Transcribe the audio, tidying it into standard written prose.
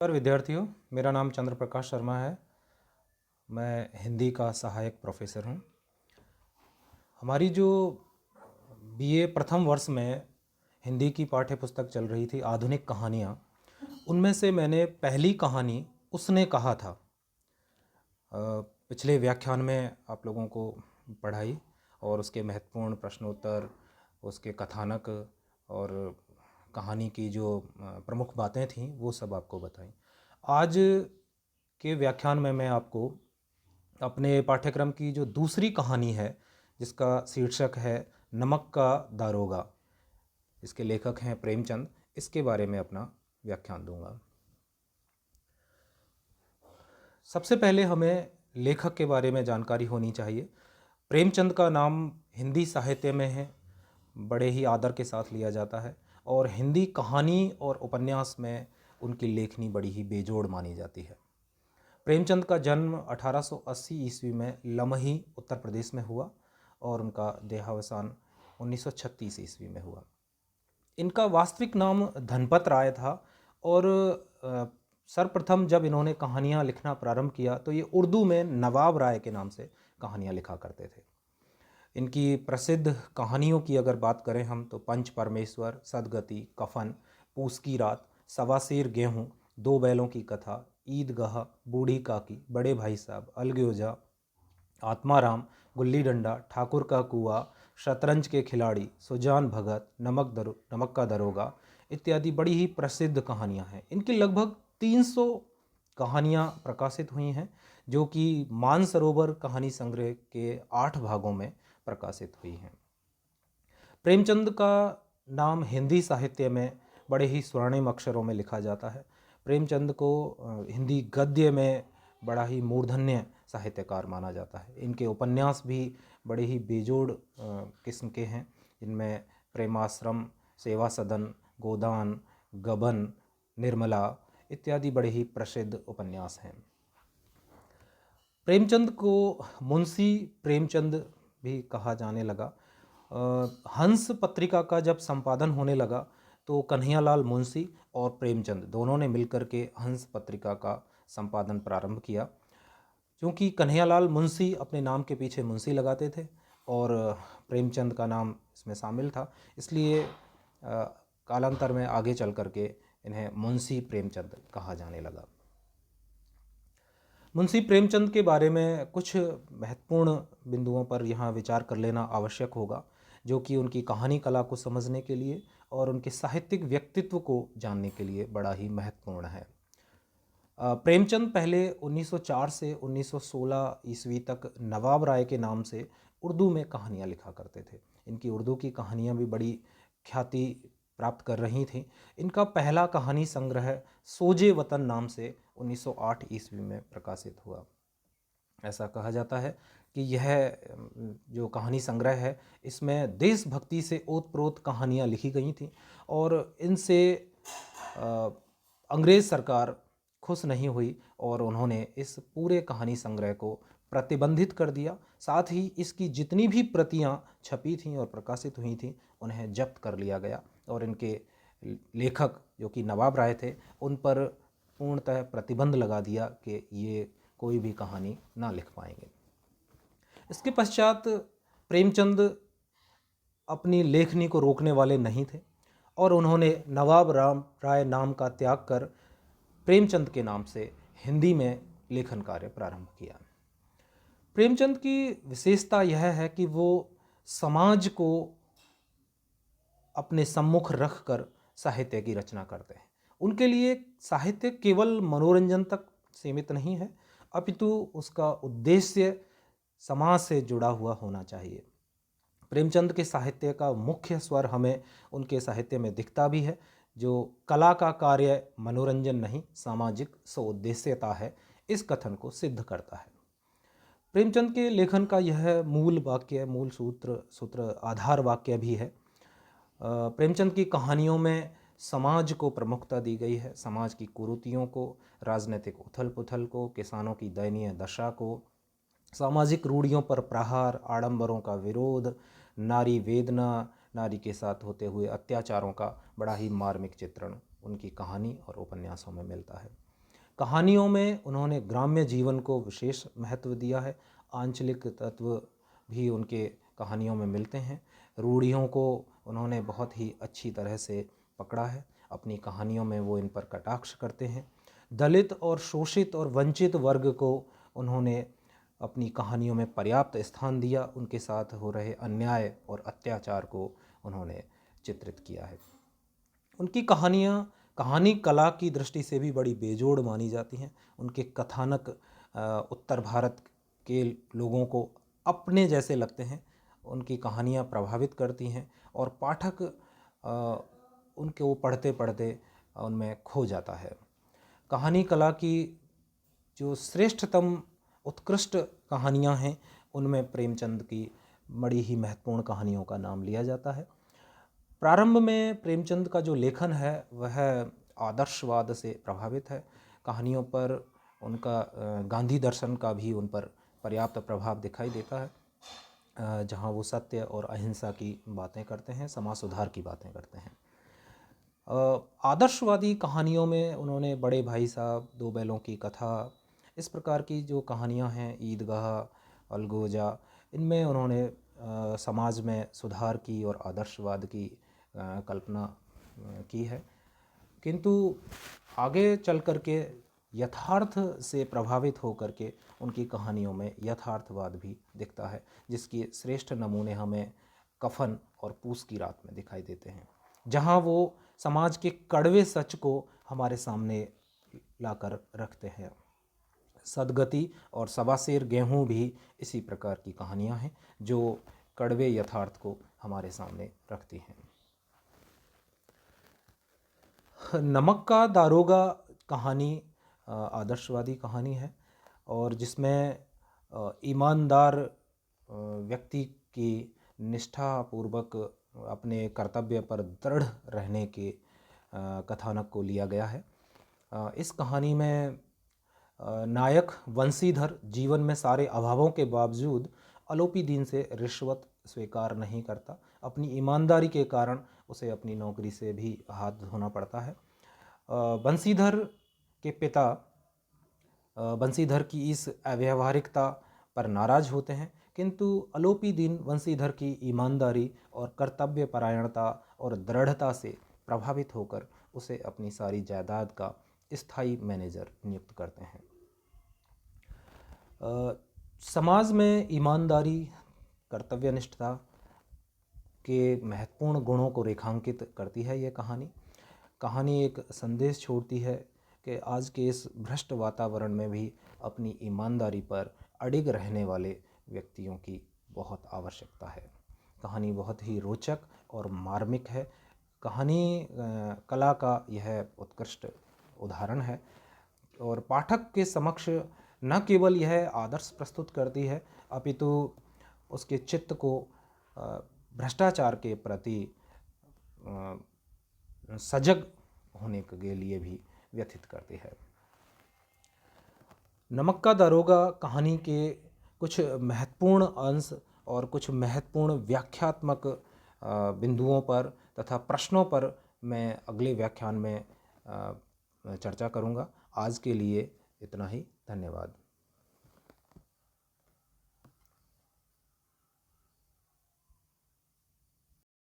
नमस्कार विद्यार्थियों, मेरा नाम चंद्र प्रकाश शर्मा है। मैं हिंदी का सहायक प्रोफेसर हूँ। हमारी जो बीए प्रथम वर्ष में हिंदी की पाठ्य पुस्तक चल रही थी आधुनिक कहानियाँ, उनमें से मैंने पहली कहानी उसने कहा था पिछले व्याख्यान में आप लोगों को पढ़ाई और उसके महत्वपूर्ण प्रश्नोत्तर, उसके कथानक और कहानी की जो प्रमुख बातें थीं वो सब आपको बताई। आज के व्याख्यान में मैं आपको अपने पाठ्यक्रम की जो दूसरी कहानी है, जिसका शीर्षक है नमक का दारोगा, इसके लेखक हैं प्रेमचंद, इसके बारे में अपना व्याख्यान दूंगा। सबसे पहले हमें लेखक के बारे में जानकारी होनी चाहिए। प्रेमचंद का नाम हिंदी साहित्य में है, बड़े ही आदर के साथ लिया जाता है और हिंदी कहानी और उपन्यास में उनकी लेखनी बड़ी ही बेजोड़ मानी जाती है। प्रेमचंद का जन्म 1880 ईस्वी में लमही उत्तर प्रदेश में हुआ और उनका देहावसान 1936 ईस्वी में हुआ। इनका वास्तविक नाम धनपत राय था और सर्वप्रथम जब इन्होंने कहानियाँ लिखना प्रारंभ किया तो ये उर्दू में नवाब राय के नाम से कहानियाँ लिखा करते थे। इनकी प्रसिद्ध कहानियों की अगर बात करें हम तो पंच परमेश्वर, सदगति, कफन, पूस की रात, सवा सेर गेहूँ, दो बैलों की कथा, ईदगाह, बूढ़ी काकी, बड़े भाई साहब, अलगोजा, आत्माराम, गुल्ली डंडा, ठाकुर का कुआं, शतरंज के खिलाड़ी, सुजान भगत, नमक का दरोगा इत्यादि बड़ी ही प्रसिद्ध कहानियाँ हैं। इनकी लगभग 300 कहानियाँ प्रकाशित हुई हैं, जो कि मानसरोवर कहानी संग्रह के 8 भागों में प्रकाशित हुई हैं। प्रेमचंद का नाम हिंदी साहित्य में बड़े ही स्वर्णिम अक्षरों में लिखा जाता है। प्रेमचंद को हिंदी गद्य में बड़ा ही मूर्धन्य साहित्यकार माना जाता है। इनके उपन्यास भी बड़े ही बेजोड़ किस्म के हैं, जिनमें प्रेमाश्रम, सेवा सदन, गोदान, गबन, निर्मला इत्यादि बड़े ही प्रसिद्ध उपन्यास हैं। प्रेमचंद को मुंशी प्रेमचंद भी कहा जाने लगा। हंस पत्रिका का जब संपादन होने लगा तो कन्हैयालाल मुंशी और प्रेमचंद दोनों ने मिलकर के हंस पत्रिका का संपादन प्रारंभ किया। क्योंकि कन्हैयालाल मुंशी अपने नाम के पीछे मुंशी लगाते थे और प्रेमचंद का नाम इसमें शामिल था, इसलिए कालांतर में आगे चल करके इन्हें मुंशी प्रेमचंद कहा जाने लगा। मुंशी प्रेमचंद के बारे में कुछ महत्वपूर्ण बिंदुओं पर यहाँ विचार कर लेना आवश्यक होगा, जो कि उनकी कहानी कला को समझने के लिए और उनके साहित्यिक व्यक्तित्व को जानने के लिए बड़ा ही महत्वपूर्ण है। प्रेमचंद पहले 1904 से 1916 ईस्वी तक नवाब राय के नाम से उर्दू में कहानियाँ लिखा करते थे। इनकी उर्दू की कहानियाँ भी बड़ी ख्याति प्राप्त कर रही थीं। इनका पहला कहानी संग्रह सोजे वतन नाम से 1908 ईस्वी में प्रकाशित हुआ। ऐसा कहा जाता है कि यह जो कहानी संग्रह है, इसमें देशभक्ति से ओतप्रोत कहानियाँ लिखी गई थीं और इनसे अंग्रेज़ सरकार खुश नहीं हुई और उन्होंने इस पूरे कहानी संग्रह को प्रतिबंधित कर दिया। साथ ही इसकी जितनी भी प्रतियां छपी थीं और प्रकाशित हुई थीं उन्हें जब्त कर लिया गया और इनके लेखक जो कि नवाब राय थे उन पर पूर्णतः प्रतिबंध लगा दिया कि ये कोई भी कहानी ना लिख पाएंगे। इसके पश्चात प्रेमचंद अपनी लेखनी को रोकने वाले नहीं थे और उन्होंने नवाब राय नाम का त्याग कर प्रेमचंद के नाम से हिंदी में लेखन कार्य प्रारंभ किया। प्रेमचंद की विशेषता यह है कि वो समाज को अपने सम्मुख रखकर साहित्य की रचना करते हैं। उनके लिए साहित्य केवल मनोरंजन तक सीमित नहीं है, अपितु उसका उद्देश्य समाज से जुड़ा हुआ होना चाहिए। प्रेमचंद के साहित्य का मुख्य स्वर हमें उनके साहित्य में दिखता भी है, जो कला का कार्य मनोरंजन नहीं सामाजिक सौउद्देश्यता है, इस कथन को सिद्ध करता है। प्रेमचंद के लेखन का यह मूल वाक्य, मूल सूत्र आधार वाक्य भी है। प्रेमचंद की कहानियों में समाज को प्रमुखता दी गई है, समाज की कुरीतियों को, राजनीतिक उथल पुथल को, किसानों की दयनीय दशा को, सामाजिक रूढ़ियों पर प्रहार, आडंबरों का विरोध, नारी वेदना, नारी के साथ होते हुए अत्याचारों का बड़ा ही मार्मिक चित्रण उनकी कहानी और उपन्यासों में मिलता है। कहानियों में उन्होंने ग्राम्य जीवन को विशेष महत्व दिया है। आंचलिक तत्व भी उनके कहानियों में मिलते हैं। रूढ़ियों को उन्होंने बहुत ही अच्छी तरह से पकड़ा है। अपनी कहानियों में वो इन पर कटाक्ष करते हैं। दलित और शोषित और वंचित वर्ग को उन्होंने अपनी कहानियों में पर्याप्त स्थान दिया। उनके साथ हो रहे अन्याय और अत्याचार को उन्होंने चित्रित किया है। उनकी कहानियाँ कहानी कला की दृष्टि से भी बड़ी बेजोड़ मानी जाती हैं। उनके कथानक उत्तर भारत के लोगों को अपने जैसे लगते हैं। उनकी कहानियाँ प्रभावित करती हैं और पाठक उनको पढ़ते पढ़ते उनमें खो जाता है। कहानी कला की जो श्रेष्ठतम उत्कृष्ट कहानियाँ हैं, उनमें प्रेमचंद की बड़ी ही महत्वपूर्ण कहानियों का नाम लिया जाता है। प्रारंभ में प्रेमचंद का जो लेखन है वह आदर्शवाद से प्रभावित है। कहानियों पर उनका गांधी दर्शन का भी उन पर पर्याप्त प्रभाव दिखाई देता है, जहाँ वो सत्य और अहिंसा की बातें करते हैं, समाज सुधार की बातें करते हैं। आदर्शवादी कहानियों में उन्होंने बड़े भाई साहब, दो बैलों की कथा, इस प्रकार की जो कहानियाँ हैं, ईदगाह, अलगोजा, इनमें उन्होंने समाज में सुधार की और आदर्शवाद की कल्पना की है। किंतु आगे चल कर के यथार्थ से प्रभावित होकर के उनकी कहानियों में यथार्थवाद भी दिखता है, जिसकी श्रेष्ठ नमूने हमें कफन और पूस की रात में दिखाई देते हैं, जहाँ वो समाज के कड़वे सच को हमारे सामने लाकर रखते हैं। सदगति और सवासेर गेहूँ भी इसी प्रकार की कहानियाँ हैं जो कड़वे यथार्थ को हमारे सामने रखती हैं। नमक का दारोगा कहानी आदर्शवादी कहानी है और जिसमें ईमानदार व्यक्ति की निष्ठापूर्वक अपने कर्तव्य पर दृढ़ रहने के कथानक को लिया गया है। इस कहानी में नायक वंशीधर जीवन में सारे अभावों के बावजूद आलोपी दिन से रिश्वत स्वीकार नहीं करता। अपनी ईमानदारी के कारण उसे अपनी नौकरी से भी हाथ धोना पड़ता है। बंशीधर के पिता बंशीधर की इस अव्यावहारिकता पर नाराज होते हैं, किंतु आलोपी दिन बंशीधर की ईमानदारी और कर्तव्य परायणता और दृढ़ता से प्रभावित होकर उसे अपनी सारी जायदाद का स्थायी मैनेजर नियुक्त करते हैं। समाज में ईमानदारी, कर्तव्यनिष्ठता के महत्वपूर्ण गुणों को रेखांकित करती है ये कहानी। कहानी एक संदेश छोड़ती है कि आज के इस भ्रष्ट वातावरण में भी अपनी ईमानदारी पर अडिग रहने वाले व्यक्तियों की बहुत आवश्यकता है। कहानी बहुत ही रोचक और मार्मिक है। कहानी कला का यह उत्कृष्ट उदाहरण है और पाठक के समक्ष न केवल यह आदर्श प्रस्तुत करती है, अपितु उसके चित्त को भ्रष्टाचार के प्रति सजग होने के लिए भी व्यथित करती है। नमक का दारोगा कहानी के कुछ महत्वपूर्ण अंश और कुछ महत्वपूर्ण व्याख्यात्मक बिंदुओं पर तथा प्रश्नों पर मैं अगले व्याख्यान में चर्चा करूंगा। आज के लिए इतना ही। धन्यवाद।